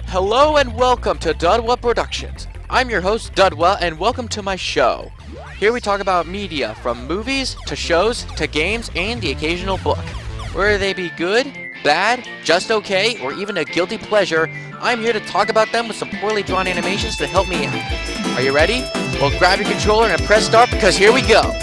Hello and welcome to Dudw Productions. I'm your host, Dudw, and welcome to my show. Here we talk about media, from movies, to shows, to games, and the occasional book. Whether they be good, bad, just okay, or even a guilty pleasure, I'm here to talk about them with some poorly drawn animations to help me out. Are you ready? Well, grab your controller and press start because here we go!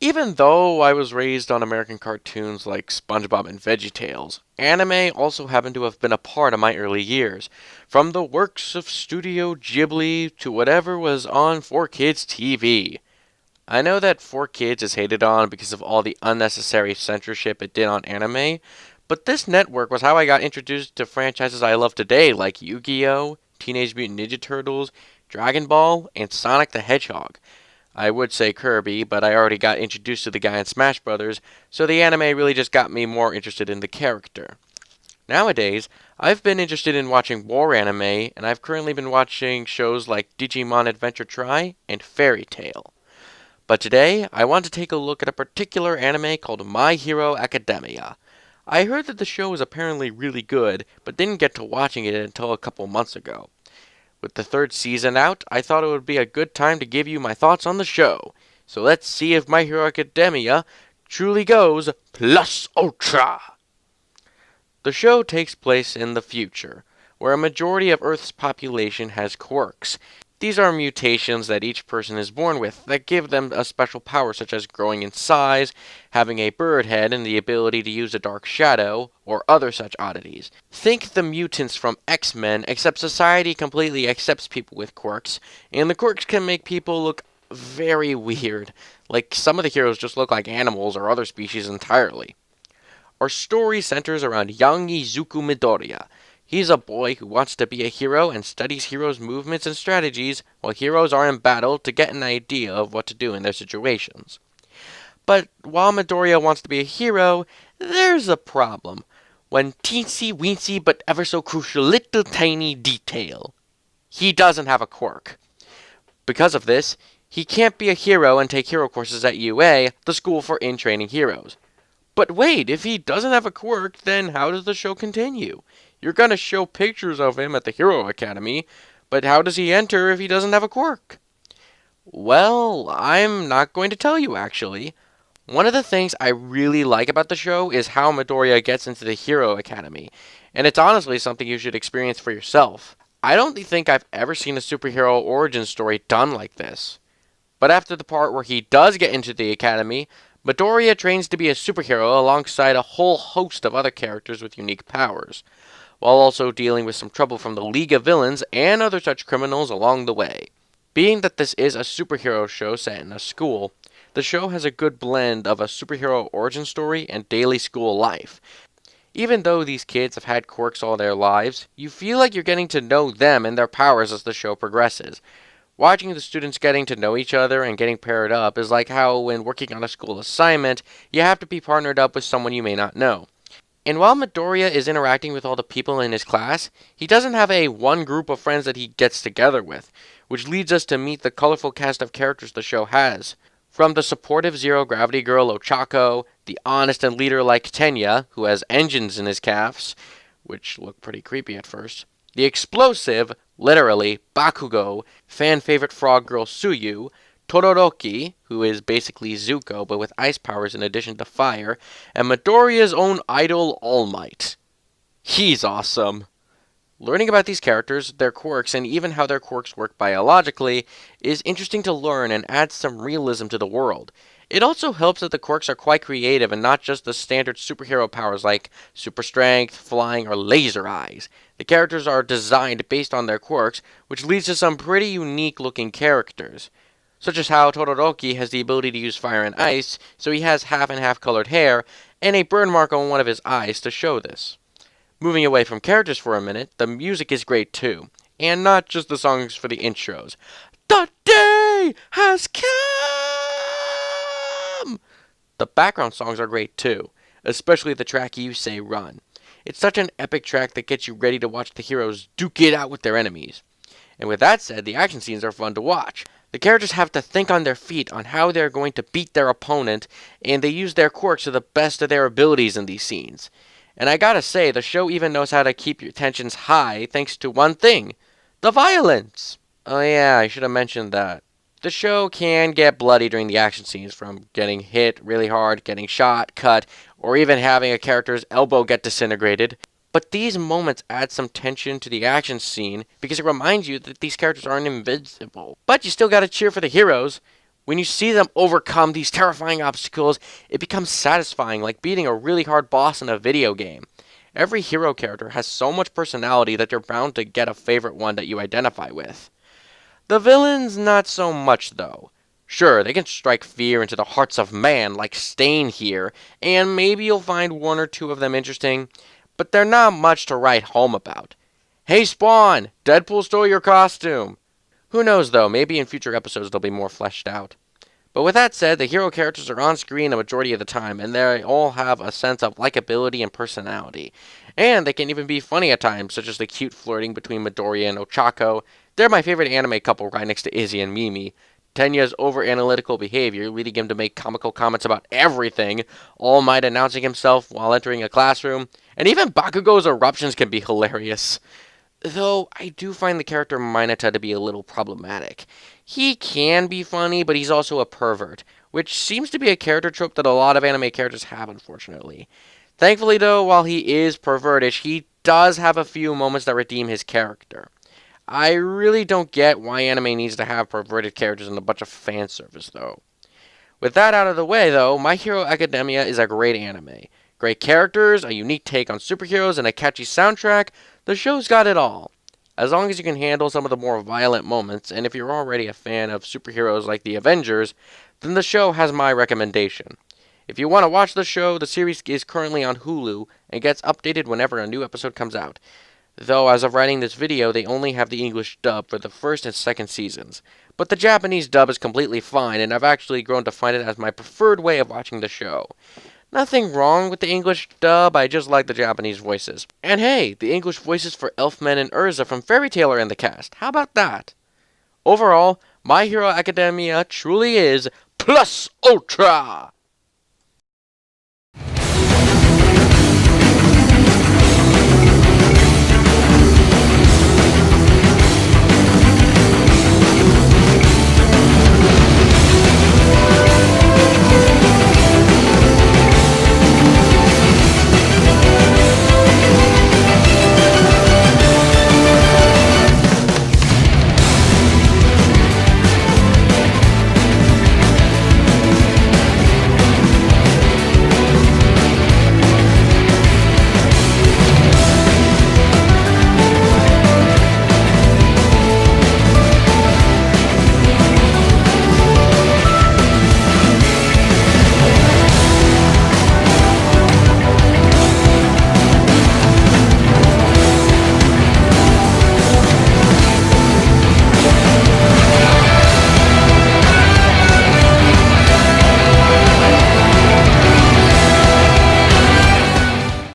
Even though I was raised on American cartoons like SpongeBob and VeggieTales, anime also happened to have been a part of my early years. From the works of Studio Ghibli to whatever was on 4Kids TV. I know that 4Kids is hated on because of all the unnecessary censorship it did on anime, but this network was how I got introduced to franchises I love today like Yu-Gi-Oh!, Teenage Mutant Ninja Turtles, Dragon Ball, and Sonic the Hedgehog. I would say Kirby, but I already got introduced to the guy in Smash Brothers, so the anime really just got me more interested in the character. Nowadays, I've been interested in watching war anime, and I've currently been watching shows like Digimon Adventure Try and Fairy Tail. But today, I want to take a look at a particular anime called My Hero Academia. I heard that the show was apparently really good, but didn't get to watching it until a couple months ago. With the third season out, I thought it would be a good time to give you my thoughts on the show. So let's see if My Hero Academia truly goes plus ultra. The show takes place in the future, where a majority of Earth's population has quirks. These are mutations that each person is born with that give them a special power, such as growing in size, having a bird head, and the ability to use a dark shadow, or other such oddities. Think the mutants from X-Men, except society completely accepts people with quirks, and the quirks can make people look very weird. Like, some of the heroes just look like animals or other species entirely. Our story centers around Yangizuku Midoriya. He's a boy who wants to be a hero and studies heroes' movements and strategies while heroes are in battle to get an idea of what to do in their situations. But while Midoriya wants to be a hero, there's a problem. One teensy-weensy but ever so crucial little tiny detail. He doesn't have a quirk. Because of this, he can't be a hero and take hero courses at UA, the school for in-training heroes. But wait, if he doesn't have a quirk, then how does the show continue? You're gonna show pictures of him at the Hero Academy, but how does he enter if he doesn't have a quirk? Well, I'm not going to tell you, actually. One of the things I really like about the show is how Midoriya gets into the Hero Academy, and it's honestly something you should experience for yourself. I don't think I've ever seen a superhero origin story done like this. But after the part where he does get into the academy, Midoriya trains to be a superhero alongside a whole host of other characters with unique powers, while also dealing with some trouble from the League of Villains and other such criminals along the way. Being that this is a superhero show set in a school, the show has a good blend of a superhero origin story and daily school life. Even though these kids have had quirks all their lives, you feel like you're getting to know them and their powers as the show progresses. Watching the students getting to know each other and getting paired up is like how when working on a school assignment, you have to be partnered up with someone you may not know. And while Midoriya is interacting with all the people in his class, he doesn't have a one group of friends that he gets together with, which leads us to meet the colorful cast of characters the show has. From the supportive zero-gravity girl Ochako, the honest and leader-like Tenya, who has engines in his calves, which look pretty creepy at first, the explosive, literally, Bakugo, fan-favorite frog girl Suyu, Todoroki, who is basically Zuko but with ice powers in addition to fire, and Midoriya's own idol All Might. He's awesome. Learning about these characters, their quirks, and even how their quirks work biologically is interesting to learn and adds some realism to the world. It also helps that the quirks are quite creative and not just the standard superhero powers like super strength, flying, or laser eyes. The characters are designed based on their quirks, which leads to some pretty unique looking characters. Such as how Todoroki has the ability to use fire and ice, so he has half and half colored hair, and a burn mark on one of his eyes to show this. Moving away from characters for a minute, the music is great too, and not just the songs for the intros. The day has come! The background songs are great too, especially the track You Say Run. It's such an epic track that gets you ready to watch the heroes duke it out with their enemies. And with that said, the action scenes are fun to watch. The characters have to think on their feet on how they're going to beat their opponent, and they use their quirks to the best of their abilities in these scenes. And I gotta say, the show even knows how to keep your tensions high thanks to one thing: the violence! Oh yeah, I should have mentioned that. The show can get bloody during the action scenes, from getting hit really hard, getting shot, cut, or even having a character's elbow get disintegrated. But these moments add some tension to the action scene because it reminds you that these characters aren't invincible. But you still gotta cheer for the heroes. When you see them overcome these terrifying obstacles, it becomes satisfying, like beating a really hard boss in a video game. Every hero character has so much personality that you're bound to get a favorite one that you identify with. The villains, not so much though. Sure, they can strike fear into the hearts of man, like Stain here, and maybe you'll find one or two of them interesting, but they're not much to write home about. Hey Spawn, Deadpool stole your costume! Who knows though, maybe in future episodes they'll be more fleshed out. But with that said, the hero characters are on screen a majority of the time, and they all have a sense of likability and personality. And they can even be funny at times, such as the cute flirting between Midoriya and Ochako. They're my favorite anime couple right next to Izzy and Mimi. Tenya's over-analytical behavior, leading him to make comical comments about everything, All Might announcing himself while entering a classroom, and even Bakugo's eruptions can be hilarious. Though, I do find the character Mineta to be a little problematic. He can be funny, but he's also a pervert, which seems to be a character trope that a lot of anime characters have, unfortunately. Thankfully, though, while he is pervertish, he does have a few moments that redeem his character. I really don't get why anime needs to have perverted characters and a bunch of fan service, though. With that out of the way, though, My Hero Academia is a great anime. Great characters, a unique take on superheroes, and a catchy soundtrack. The show's got it all. As long as you can handle some of the more violent moments, and if you're already a fan of superheroes like the Avengers, then the show has my recommendation. If you want to watch the show, the series is currently on Hulu and gets updated whenever a new episode comes out. Though, as of writing this video, they only have the English dub for the first and second seasons. But the Japanese dub is completely fine, and I've actually grown to find it as my preferred way of watching the show. Nothing wrong with the English dub, I just like the Japanese voices. And hey, the English voices for Elfman and Urza from Fairy Tail are in the cast. How about that? Overall, My Hero Academia truly is plus ultra!